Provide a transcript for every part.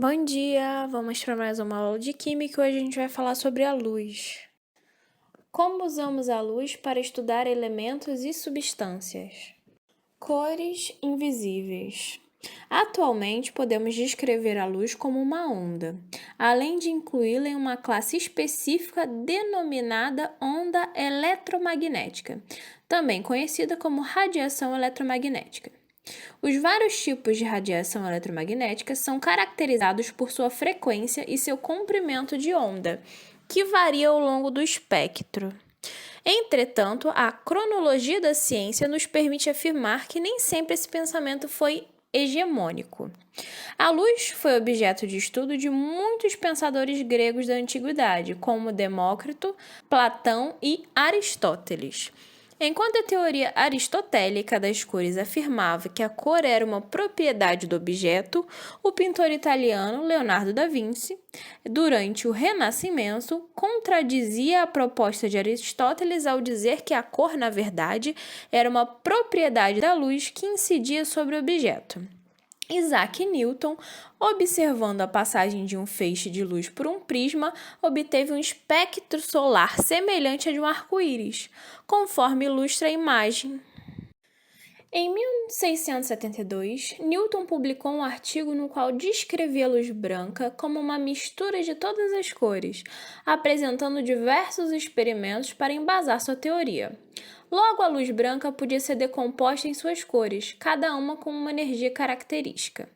Bom dia! Vamos para mais uma aula de Química. Hoje a gente vai falar sobre a luz. Como usamos a luz para estudar elementos e substâncias? Cores invisíveis. Atualmente, podemos descrever a luz como uma onda, além de incluí-la em uma classe específica denominada onda eletromagnética, também conhecida como radiação eletromagnética. Os vários tipos de radiação eletromagnética são caracterizados por sua frequência e seu comprimento de onda, que varia ao longo do espectro. Entretanto, a cronologia da ciência nos permite afirmar que nem sempre esse pensamento foi hegemônico. A luz foi objeto de estudo de muitos pensadores gregos da antiguidade, como Demócrito, Platão e Aristóteles. Enquanto a teoria aristotélica das cores afirmava que a cor era uma propriedade do objeto, o pintor italiano Leonardo da Vinci, durante o Renascimento, contradizia a proposta de Aristóteles ao dizer que a cor, na verdade, era uma propriedade da luz que incidia sobre o objeto. Isaac Newton, observando a passagem de um feixe de luz por um prisma, obteve um espectro solar semelhante a de um arco-íris, conforme ilustra a imagem. Em 1672, Newton publicou um artigo no qual descrevia a luz branca como uma mistura de todas as cores, apresentando diversos experimentos para embasar sua teoria. Logo, a luz branca podia ser decomposta em suas cores, cada uma com uma energia característica.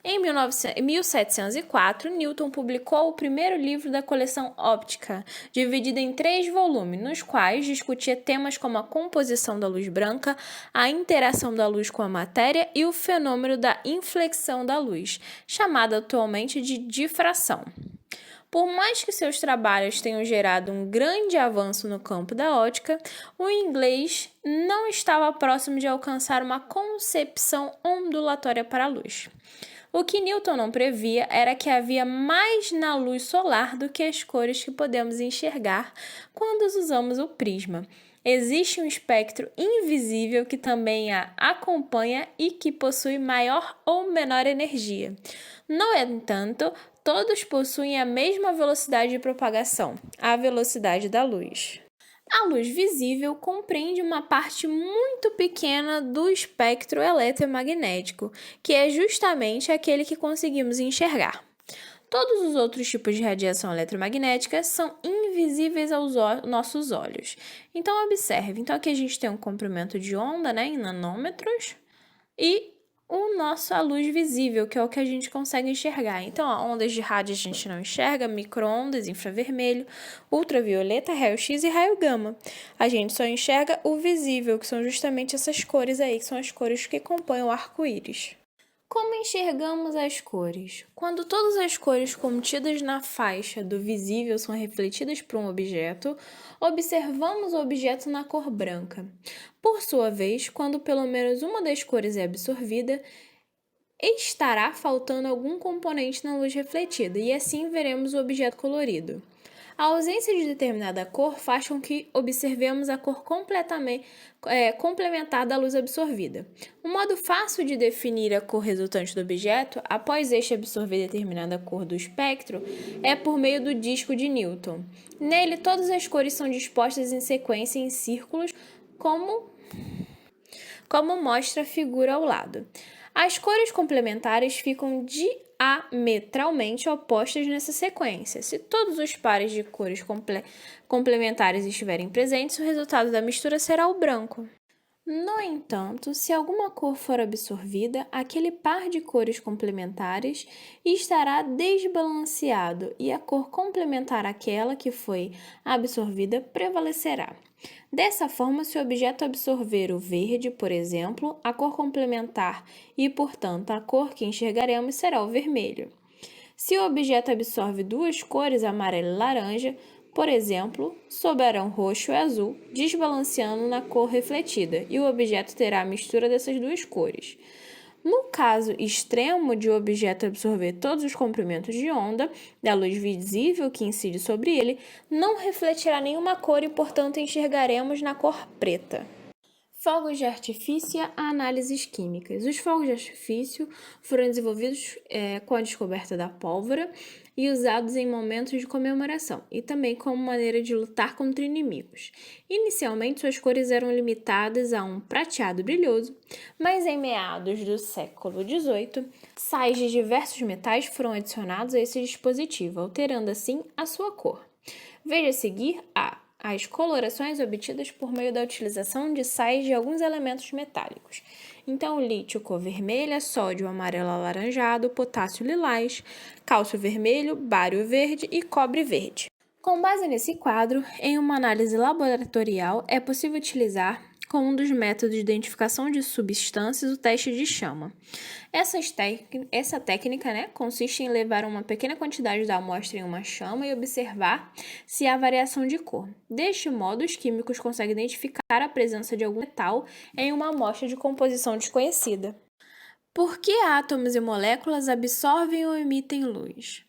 Em 1704, Newton publicou o primeiro livro da coleção Óptica, dividida em 3 volumes, nos quais discutia temas como a composição da luz branca, a interação da luz com a matéria e o fenômeno da inflexão da luz, chamado atualmente de difração. Por mais que seus trabalhos tenham gerado um grande avanço no campo da ótica, o inglês não estava próximo de alcançar uma concepção ondulatória para a luz. O que Newton não previa era que havia mais na luz solar do que as cores que podemos enxergar quando usamos o prisma. Existe um espectro invisível que também a acompanha e que possui maior ou menor energia. No entanto, todos possuem a mesma velocidade de propagação, a velocidade da luz. A luz visível compreende uma parte muito pequena do espectro eletromagnético, que é justamente aquele que conseguimos enxergar. Todos os outros tipos de radiação eletromagnética são invisíveis aos nossos olhos. Então, observe. Então, aqui a gente tem um comprimento de onda, em nanômetros, e a luz visível, que é o que a gente consegue enxergar. Então, ondas de rádio a gente não enxerga, micro-ondas, infravermelho, ultravioleta, raio-x e raio gama. A gente só enxerga o visível, que são justamente essas cores aí, que são as cores que compõem o arco-íris. Como enxergamos as cores? Quando todas as cores contidas na faixa do visível são refletidas por um objeto, observamos o objeto na cor branca. Por sua vez, quando pelo menos uma das cores é absorvida, estará faltando algum componente na luz refletida, e assim veremos o objeto colorido. A ausência de determinada cor faz com que observemos a cor complementar da luz absorvida. Um modo fácil de definir a cor resultante do objeto, após este absorver determinada cor do espectro, é por meio do disco de Newton. Nele, todas as cores são dispostas em sequência em círculos, como mostra a figura ao lado. As cores complementares ficam diametralmente opostas nessa sequência. Se todos os pares de cores complementares estiverem presentes, o resultado da mistura será o branco. No entanto, se alguma cor for absorvida, aquele par de cores complementares estará desbalanceado e a cor complementar àquela que foi absorvida prevalecerá. Dessa forma, se o objeto absorver o verde, por exemplo, a cor complementar e, portanto, a cor que enxergaremos será o vermelho. Se o objeto absorve 2 cores, amarelo e laranja, por exemplo, sobrarão roxo e azul, desbalanceando na cor refletida, e o objeto terá a mistura dessas 2 cores. No caso extremo de o objeto absorver todos os comprimentos de onda da luz visível que incide sobre ele, não refletirá nenhuma cor e, portanto, enxergaremos na cor preta. Fogos de artifício e análises químicas. Os fogos de artifício foram desenvolvidos com a descoberta da pólvora e usados em momentos de comemoração e também como maneira de lutar contra inimigos. Inicialmente, suas cores eram limitadas a um prateado brilhoso, mas em meados do século XVIII, sais de diversos metais foram adicionados a esse dispositivo, alterando assim a sua cor. Veja a seguir as colorações obtidas por meio da utilização de sais de alguns elementos metálicos. Então, lítio cor vermelha, sódio amarelo alaranjado, potássio lilás, cálcio vermelho, bário verde e cobre verde. Com base nesse quadro, em uma análise laboratorial, é possível utilizar como um dos métodos de identificação de substâncias o teste de chama. Essa técnica consiste em levar uma pequena quantidade da amostra em uma chama e observar se há variação de cor. Deste modo, os químicos conseguem identificar a presença de algum metal em uma amostra de composição desconhecida. Por que átomos e moléculas absorvem ou emitem luz?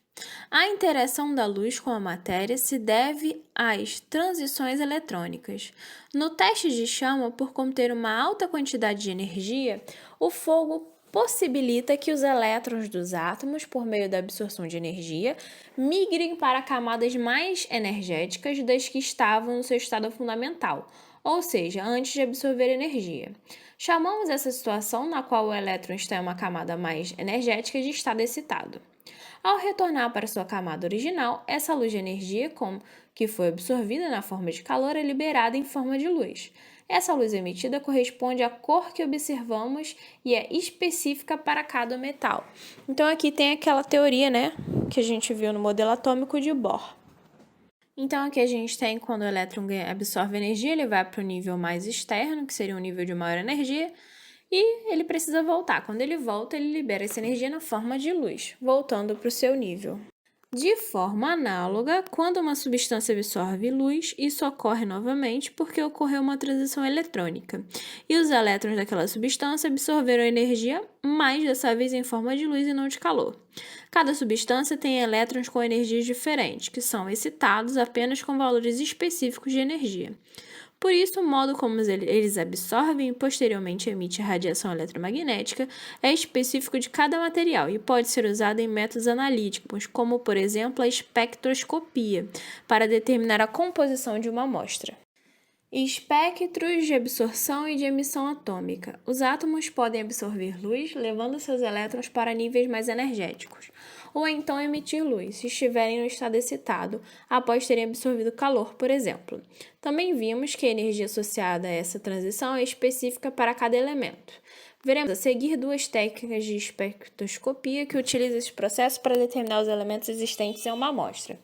A interação da luz com a matéria se deve às transições eletrônicas. No teste de chama, por conter uma alta quantidade de energia, o fogo possibilita que os elétrons dos átomos, por meio da absorção de energia, migrem para camadas mais energéticas das que estavam no seu estado fundamental, ou seja, antes de absorver energia. Chamamos essa situação na qual o elétron está em uma camada mais energética de estado excitado. Ao retornar para sua camada original, essa luz de energia, que foi absorvida na forma de calor, é liberada em forma de luz. Essa luz emitida corresponde à cor que observamos e é específica para cada metal. Então, aqui tem aquela teoria, que a gente viu no modelo atômico de Bohr. Então, aqui a gente tem quando o elétron absorve energia, ele vai para o nível mais externo, que seria um nível de maior energia, e ele precisa voltar. Quando ele volta, ele libera essa energia na forma de luz, voltando para o seu nível. De forma análoga, quando uma substância absorve luz, isso ocorre novamente porque ocorreu uma transição eletrônica, e os elétrons daquela substância absorveram energia, mas dessa vez em forma de luz e não de calor. Cada substância tem elétrons com energias diferentes, que são excitados apenas com valores específicos de energia. Por isso, o modo como eles absorvem e posteriormente emitem radiação eletromagnética é específico de cada material e pode ser usado em métodos analíticos, como, por exemplo, a espectroscopia, para determinar a composição de uma amostra. Espectros de absorção e de emissão atômica. Os átomos podem absorver luz, levando seus elétrons para níveis mais energéticos, ou então emitir luz, se estiverem no estado excitado, após terem absorvido calor, por exemplo. Também vimos que a energia associada a essa transição é específica para cada elemento. Veremos a seguir duas técnicas de espectroscopia que utilizam esse processo para determinar os elementos existentes em uma amostra.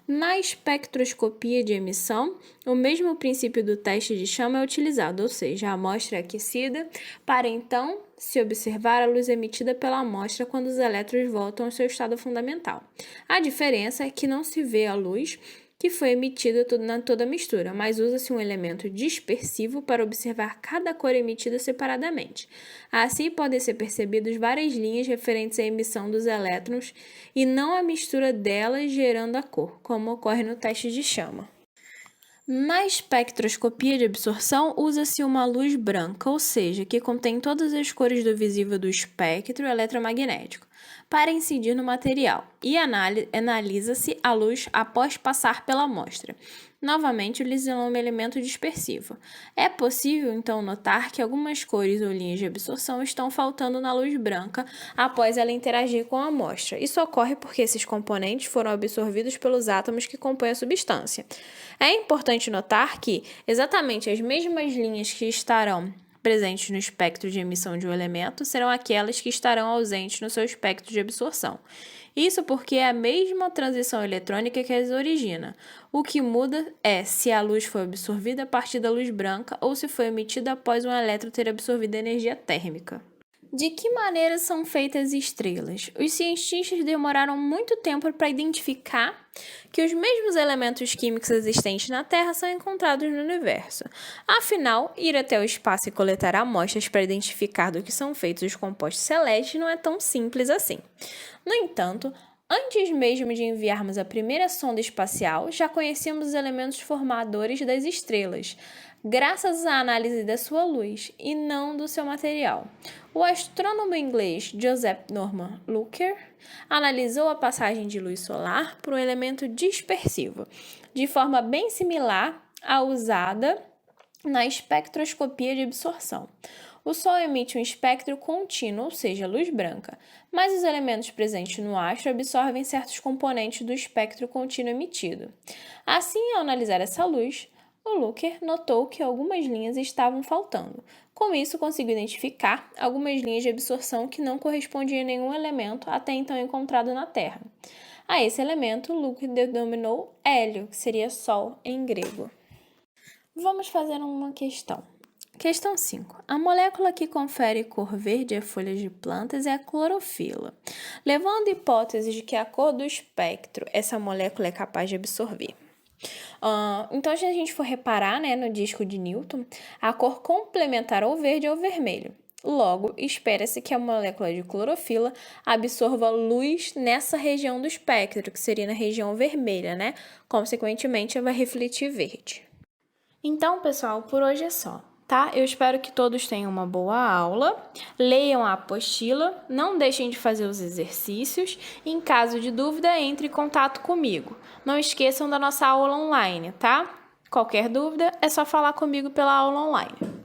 Na espectroscopia de emissão, o mesmo princípio do teste de chama é utilizado, ou seja, a amostra é aquecida para então se observar a luz emitida pela amostra quando os elétrons voltam ao seu estado fundamental. A diferença é que não se vê a luz que foi emitida na toda a mistura, mas usa-se um elemento dispersivo para observar cada cor emitida separadamente. Assim, podem ser percebidas várias linhas referentes à emissão dos elétrons e não a mistura delas gerando a cor, como ocorre no teste de chama. Na espectroscopia de absorção, usa-se uma luz branca, ou seja, que contém todas as cores do visível do espectro eletromagnético, para incidir no material, e analisa-se a luz após passar pela amostra. Novamente, utilizando um elemento dispersivo. É possível, então, notar que algumas cores ou linhas de absorção estão faltando na luz branca após ela interagir com a amostra. Isso ocorre porque esses componentes foram absorvidos pelos átomos que compõem a substância. É importante notar que exatamente as mesmas linhas que estarão presentes no espectro de emissão de um elemento serão aquelas que estarão ausentes no seu espectro de absorção. Isso porque é a mesma transição eletrônica que as origina. O que muda é se a luz foi absorvida a partir da luz branca ou se foi emitida após um elétron ter absorvido energia térmica. De que maneira são feitas estrelas? Os cientistas demoraram muito tempo para identificar que os mesmos elementos químicos existentes na Terra são encontrados no universo. Afinal, ir até o espaço e coletar amostras para identificar do que são feitos os compostos celestes não é tão simples assim. No entanto, Antes mesmo de enviarmos a primeira sonda espacial, já conhecíamos os elementos formadores das estrelas, graças à análise da sua luz e não do seu material. O astrônomo inglês Joseph Norman Lockyer analisou a passagem de luz solar por um elemento dispersivo, de forma bem similar à usada na espectroscopia de absorção. O Sol emite um espectro contínuo, ou seja, luz branca, mas os elementos presentes no astro absorvem certos componentes do espectro contínuo emitido. Assim, ao analisar essa luz, o Lockyer notou que algumas linhas estavam faltando. Com isso, conseguiu identificar algumas linhas de absorção que não correspondiam a nenhum elemento até então encontrado na Terra. A esse elemento, Lockyer denominou hélio, que seria Sol em grego. Vamos fazer uma questão. Questão 5. A molécula que confere cor verde a folhas de plantas é a clorofila. Levando a hipótese de que a cor do espectro essa molécula é capaz de absorver. Então, se a gente for reparar, no disco de Newton, a cor complementar ao verde é o vermelho. Logo, espera-se que a molécula de clorofila absorva luz nessa região do espectro, que seria na região vermelha, Consequentemente, vai refletir verde. Então, pessoal, por hoje é só. Tá? Eu espero que todos tenham uma boa aula, leiam a apostila, não deixem de fazer os exercícios e, em caso de dúvida, entre em contato comigo. Não esqueçam da nossa aula online, tá? Qualquer dúvida é só falar comigo pela aula online.